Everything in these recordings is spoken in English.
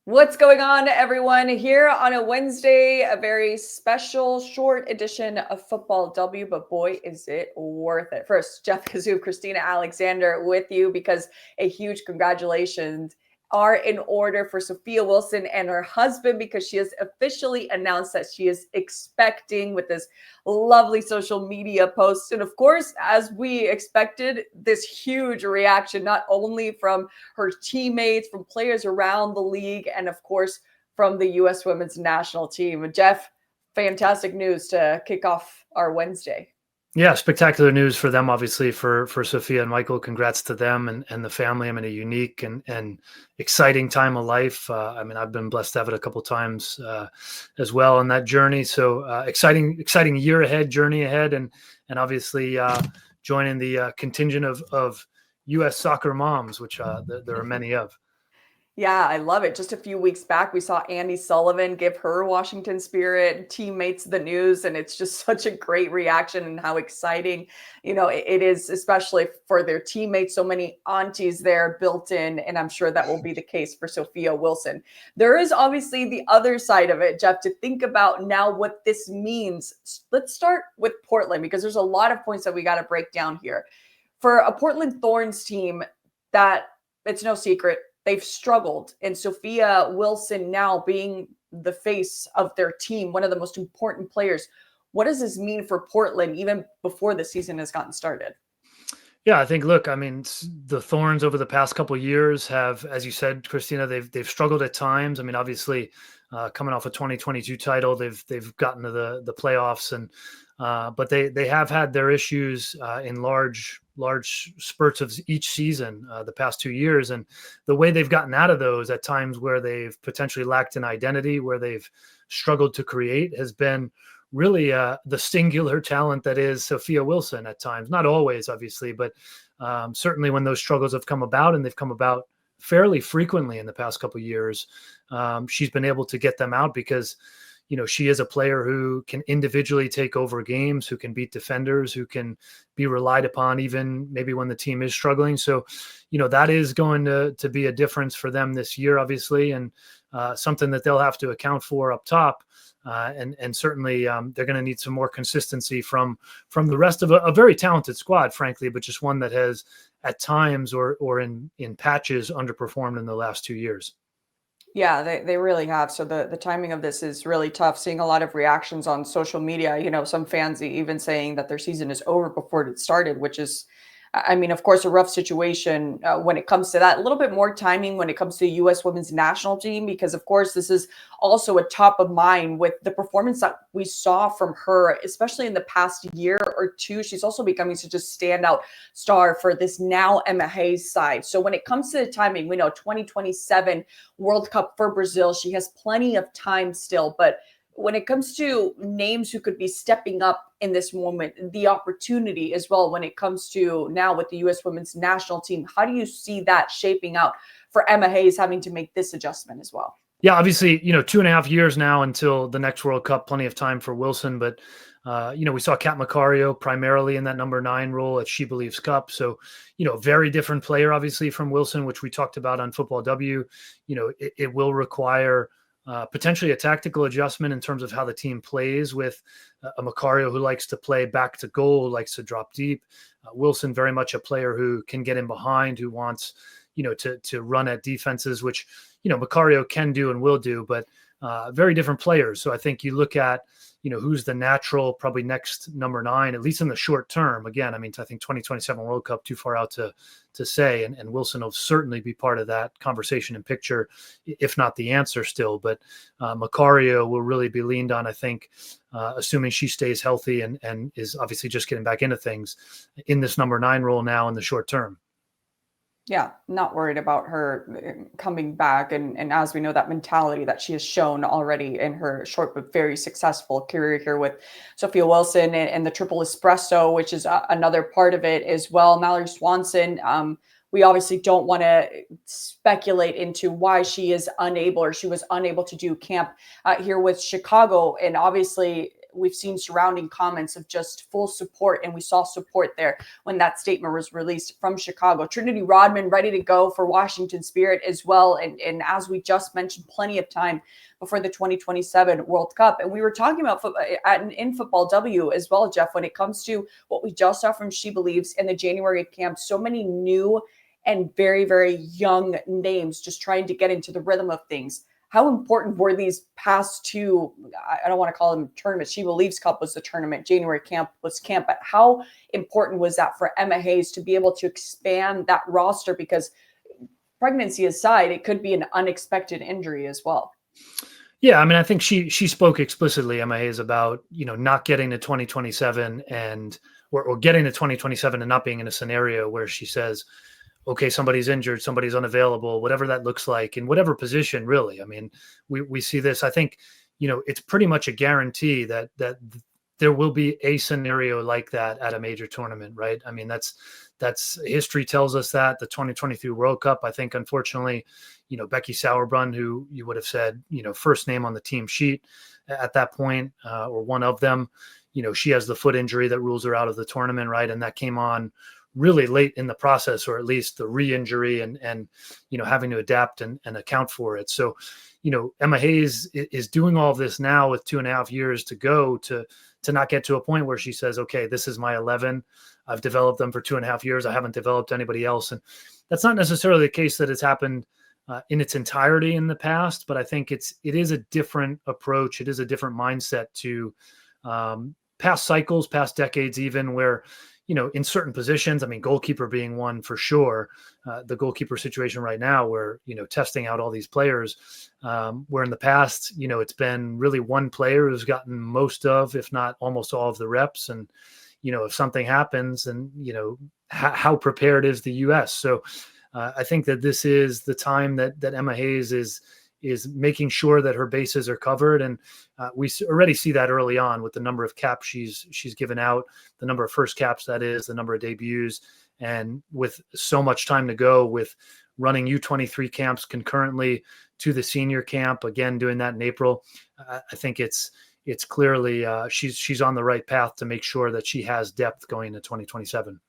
What's going on, everyone? Here on a Wednesday, a very special short edition of Football W, but boy, is it worth it. First, Jeff Kassouf, Cristina Alexander with you because a huge congratulations are in order for Sophia Wilson and her husband because she has officially announced that she is expecting with this lovely social media post. And of course, as we expected, this huge reaction, not only from her teammates, from players around the league, and of course, from the U.S. women's national team. Jeff, fantastic news to kick off our Wednesday. Yeah, spectacular news for them, obviously, for Sophia and Michael. Congrats to them and the family. I mean, a unique and exciting time of life. I've been blessed to have it a couple times as well on that journey. So exciting year ahead, journey ahead, and obviously joining the contingent of U.S. soccer moms, which there are many of. Yeah, I love it. Just a few weeks back, we saw Andy Sullivan give her Washington Spirit teammates the news, and it's just such a great reaction and how exciting, it is, especially for their teammates. So many aunties there built in, and I'm sure that will be the case for Sophia Wilson. There is obviously the other side of it, Jeff, to think about now what this means. Let's start with Portland because there's a lot of points that we got to break down here. For a Portland Thorns team that it's no secret, they've struggled, and Sophia Wilson now being the face of their team, one of the most important players. What does this mean for Portland even before the season has gotten started? Yeah, I think, look, the Thorns over the past couple of years have, as you said, Christina, they've struggled at times. I mean, obviously, coming off a 2022 title, they've gotten to the playoffs, and but they have had their issues in large spurts of each season the past 2 years, and the way they've gotten out of those at times where they've potentially lacked an identity, where they've struggled to create, has been really the singular talent that is Sophia Wilson at times. Not always, obviously, but certainly when those struggles have come about, and they've come about fairly frequently in the past couple of years, she's been able to get them out because she is a player who can individually take over games, who can beat defenders, who can be relied upon even maybe when the team is struggling. So, that is going to be a difference for them this year, obviously, and something that they'll have to account for up top. And certainly they're going to need some more consistency from the rest of a very talented squad, frankly, but just one that has at times or in patches underperformed in the last 2 years. Yeah, they really have. So the timing of this is really tough. Seeing a lot of reactions on social media, some fans even saying that their season is over before it started, which is, of course, a rough situation when it comes to that. A little bit more timing when it comes to the U.S. women's national team, because, of course, this is also a top of mind with the performance that we saw from her, especially in the past year or two. She's also becoming such a standout star for this now Emma Hayes side. So when it comes to the timing, we know 2027 World Cup for Brazil. She has plenty of time still, but when it comes to names who could be stepping up in this moment, the opportunity as well, when it comes to now with the U.S. women's national team, how do you see that shaping out for Emma Hayes having to make this adjustment as well? Yeah, obviously, 2.5 years now until the next World Cup, plenty of time for Wilson, but we saw Kat Macario primarily in that number 9 role at She Believes Cup. So, very different player, obviously, from Wilson, which we talked about on Football W. It will require potentially a tactical adjustment in terms of how the team plays with a Macario who likes to play back to goal, likes to drop deep. Wilson, very much a player who can get in behind, who wants, to run at defenses, which, Macario can do and will do, but very different players. So I think you look at, who's the natural, probably next number 9, at least in the short term. Again, I think 2027 World Cup, too far out to say, and Wilson will certainly be part of that conversation and picture, if not the answer still. But Macario will really be leaned on, I think, assuming she stays healthy and is obviously just getting back into things in this number 9 role now in the short term. Yeah, not worried about her coming back. And as we know, that mentality that she has shown already in her short but very successful career here with Sophia Wilson and the triple espresso, which is another part of it as well. Mallory Swanson, we obviously don't want to speculate into why she is unable or she was unable to do camp here with Chicago. And obviously, we've seen surrounding comments of just full support. And we saw support there when that statement was released from Chicago. Trinity Rodman ready to go for Washington Spirit as well. And as we just mentioned, plenty of time before the 2027 World Cup. And we were talking about in Football W as well, Jeff, when it comes to what we just saw from She Believes in the January camp, so many new and very, very young names just trying to get into the rhythm of things. How important were these past two, I don't want to call them tournaments. She Believes Cup was the tournament. January camp was camp. But how important was that for Emma Hayes to be able to expand that roster? Because pregnancy aside, it could be an unexpected injury as well. Yeah, I mean, I think she spoke explicitly, Emma Hayes, about, not getting to 2027 or getting to 2027 and not being in a scenario where she says, okay, somebody's injured, somebody's unavailable, whatever that looks like, in whatever position, really. I mean, we see this. I think, it's pretty much a guarantee that there will be a scenario like that at a major tournament, right? I mean, that's history tells us that. The 2023 World Cup, I think, unfortunately, Becky Sauerbrunn, who you would have said, first name on the team sheet at that point, or one of them, she has the foot injury that rules her out of the tournament, right? And that came on really late in the process, or at least the re-injury and having to adapt and account for it. So, Emma Hayes is doing all of this now with 2.5 years to go to not get to a point where she says, okay, this is my 11. I've developed them for 2.5 years. I haven't developed anybody else. And that's not necessarily the case that it's happened in its entirety in the past, but I think it is a different approach. It is a different mindset to past cycles, past decades, even where, in certain positions, I mean, goalkeeper being one for sure, the goalkeeper situation right now where, testing out all these players, where in the past, it's been really one player who's gotten most of, if not almost all of the reps. And, if something happens, and, how prepared is the US? So I think that this is the time that Emma Hayes is making sure that her bases are covered. And we already see that early on with the number of caps she's given out, the number of first caps, that is, the number of debuts. And with so much time to go, with running U23 camps concurrently to the senior camp, again, doing that in April, I think it's clearly she's on the right path to make sure that she has depth going into 2027.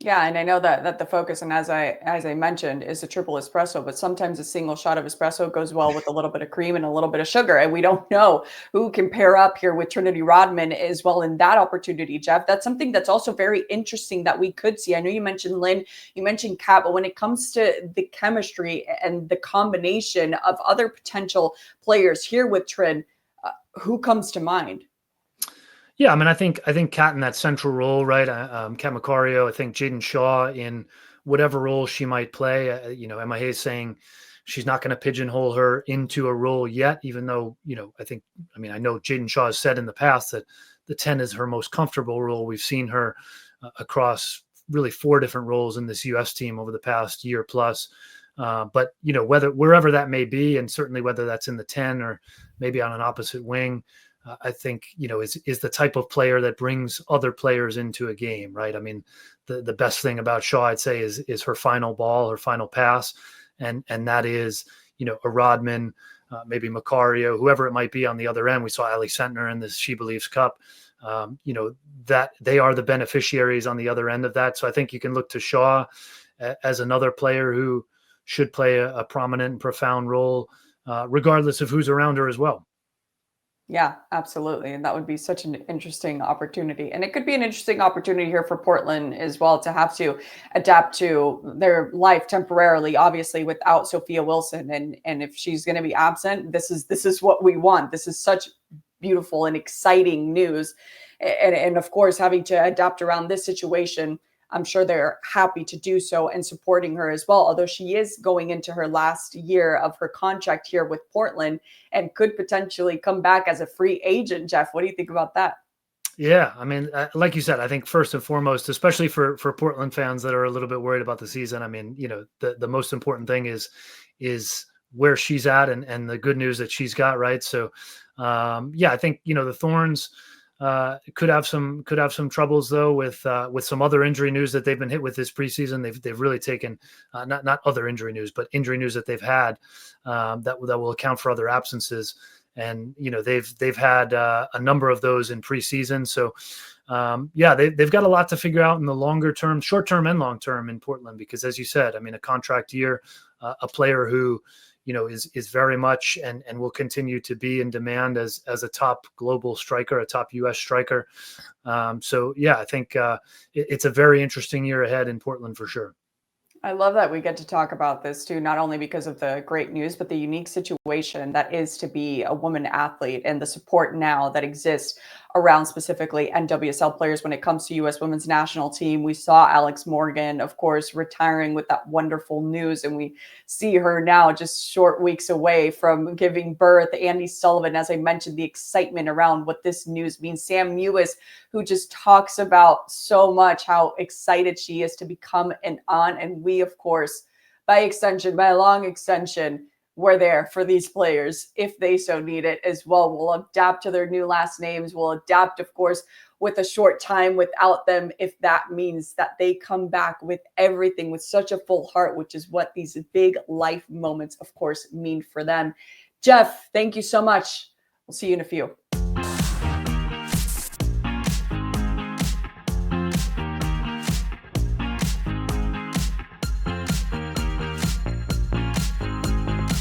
Yeah, and I know that the focus, and as I mentioned, is a triple espresso, but sometimes a single shot of espresso goes well with a little bit of cream and a little bit of sugar. And we don't know who can pair up here with Trinity Rodman as well in that opportunity, Jeff. That's something that's also very interesting that we could see. I know you mentioned Lynn, you mentioned Kat, but when it comes to the chemistry and the combination of other potential players here with Trin, who comes to mind? Yeah, I mean, I think Kat in that central role, right? Kat Macario, I think Jaden Shaw in whatever role she might play. Emma Hayes saying she's not going to pigeonhole her into a role yet, even though, I know Jaden Shaw has said in the past that the 10 is her most comfortable role. We've seen her across really 4 different roles in this US team over the past year plus. But, wherever that may be, and certainly whether that's in the 10 or maybe on an opposite wing, I think, is the type of player that brings other players into a game, right? I mean, the best thing about Shaw, I'd say, is her final ball, her final pass. And that is, a Rodman, maybe Macario, whoever it might be on the other end. We saw Ali Sentner in this She Believes Cup, that they are the beneficiaries on the other end of that. So I think you can look to Shaw as another player who should play a prominent and profound role, regardless of who's around her as well. Yeah, absolutely. And that would be such an interesting opportunity. And it could be an interesting opportunity here for Portland as well to have to adapt to their life temporarily, obviously, without Sophia Wilson. And if she's going to be absent, this is what we want. This is such beautiful and exciting news. And of course, having to adapt around this situation, I'm sure they're happy to do so and supporting her as well. Although she is going into her last year of her contract here with Portland and could potentially come back as a free agent. Jeff, what do you think about that? Yeah, I mean, like you said, I think first and foremost, especially for Portland fans that are a little bit worried about the season, I mean, the most important thing is where she's at and the good news that she's got, right? So, I think the Thorns could have some troubles though with some other injury news that they've been hit with this preseason. They've really taken not other injury news, but injury news that they've had that will account for other absences. and they've had a number of those in preseason. So yeah, they've got a lot to figure out in the longer term, short term and long term in Portland, because as you said, I mean, a contract year, a player who is very much and will continue to be in demand as a top global striker, a top US striker. So yeah, I think it's a very interesting year ahead in Portland for sure. I love that we get to talk about this too, not only because of the great news, but the unique situation that is to be a woman athlete and the support now that exists around specifically NWSL players when it comes to U.S. women's national team. We saw Alex Morgan, of course, retiring with that wonderful news, and we see her now just short weeks away from giving birth. Andy Sullivan, as I mentioned, the excitement around what this news means. Sam Mewis, who just talks about so much how excited she is to become an aunt. And we, of course, by extension, by a long extension, we're there for these players if they so need it as well. We'll adapt to their new last names. We'll adapt, of course, with a short time without them, if that means that they come back with everything, with such a full heart, which is what these big life moments, of course, mean for them. Jeff, thank you so much. We'll see you in a few.